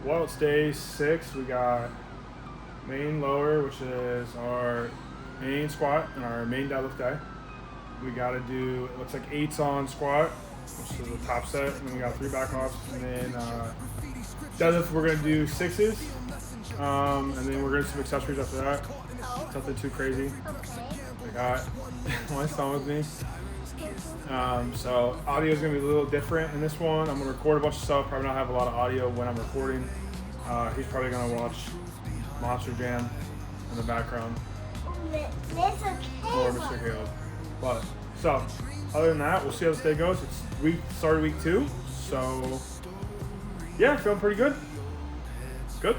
Well, it's day 6. We got main lower, which is our main squat and our main deadlift day. We got to do, it looks like 8s on squat, which is the top set, and then we got 3 back offs, and then deadlift we're going to do 6s, and then we're going to do some accessories after that. Nothing too crazy. I got my son with me. So audio is going to be a little different in this one. I'm going to record a bunch of stuff, probably not have a lot of audio when I'm recording. He's probably going to watch Monster Jam in the background. Or Mr. Caleb. But, so, other than that, we'll see how this day goes. It's started week 2, so yeah, feeling pretty good. Good.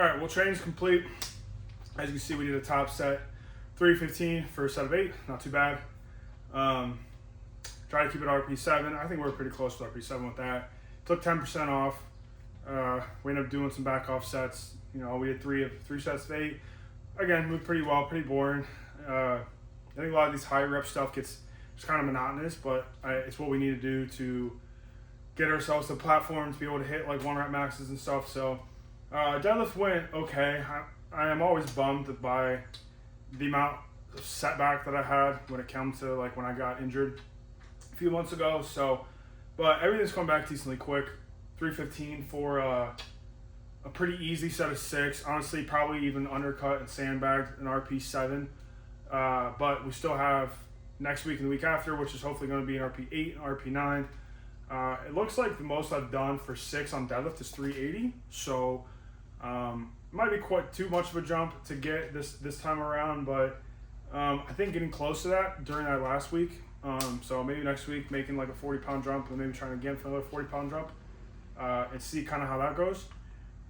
right, well, training's complete. As you can see, we did a top set, 315 for a set of 8. Not too bad. Try to keep it RP7. I think we're pretty close to RP7 with that. Took 10% off. We ended up doing some back off sets. You know, we had three sets of 8. Again, moved pretty well, pretty boring. I think a lot of these high rep stuff gets just kind of monotonous, but it's what we need to do to get ourselves to the platform to be able to hit like 1 rep maxes and stuff. So deadlift went okay. I am always bummed by the amount of setback that I had when it comes to like when I got injured a few months ago. So, but everything's come back decently quick. 315 for a pretty easy set of 6. Honestly, probably even undercut and sandbagged an RP7. But we still have next week and the week after, which is hopefully going to be an RP8 and RP9. It looks like the most I've done for 6 on deadlift is 380. So might be quite too much of a jump to get this time around, but I think getting close to that during that last week. So maybe next week making like a 40-pound jump and maybe trying again for another 40-pound jump and see kind of how that goes.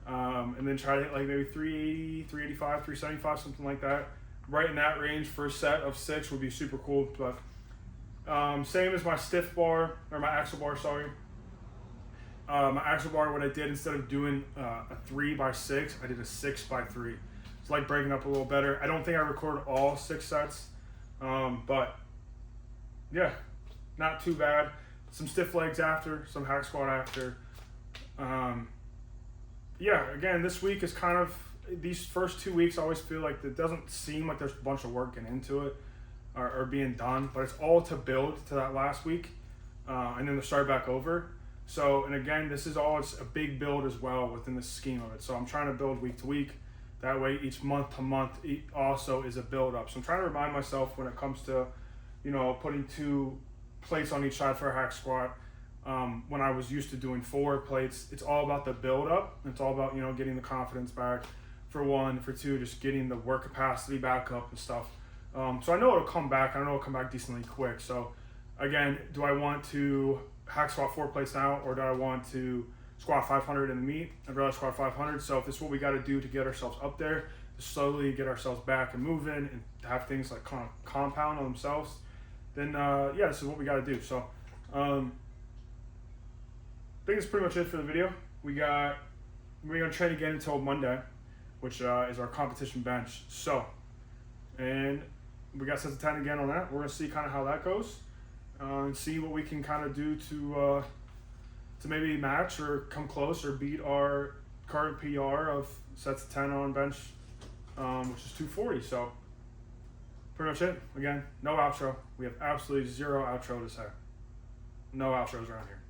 And then try to hit like maybe 380, 385, 375, something like that. Right in that range for a set of 6 would be super cool. But same as my stiff bar, or my axle bar, sorry. My axle bar, what I did instead of doing a 3x6, I did a 6x3. It's like breaking up a little better. I don't think I recorded all 6 sets, but yeah, not too bad. Some stiff legs after, some hack squat after. Yeah, again, this week is kind of, these first 2 weeks I always feel like it doesn't seem like there's a bunch of work getting into it or being done, but it's all to build to that last week and then to start back over. So, and again, this is all, it's a big build as well within the scheme of it. So I'm trying to build week to week. That way each month to month also is a build up. So I'm trying to remind myself when it comes to, you know, putting 2 plates on each side for a hack squat. When I was used to doing 4 plates, it's all about the build up. It's all about, you know, getting the confidence back for 1, for 2, just getting the work capacity back up and stuff. So I know it'll come back. I know it'll come back decently quick. So again, do I want to hack squat 4 plates now, or do I want to squat 500 in the meet? I'd rather squat 500. So if this is what we got to do to get ourselves up there, to slowly get ourselves back and moving and have things like kind of compound on themselves, then yeah, this is what we got to do. So I think that's pretty much it for the video. We're gonna train again until Monday, which is our competition bench. So, and we got sets of 10 again on that. We're gonna see kind of how that goes, and see what we can kind of do to maybe match or come close or beat our current PR of sets of 10 on bench, which is 240. So, pretty much it. Again, no outro. We have absolutely zero outro to say. No outros around here.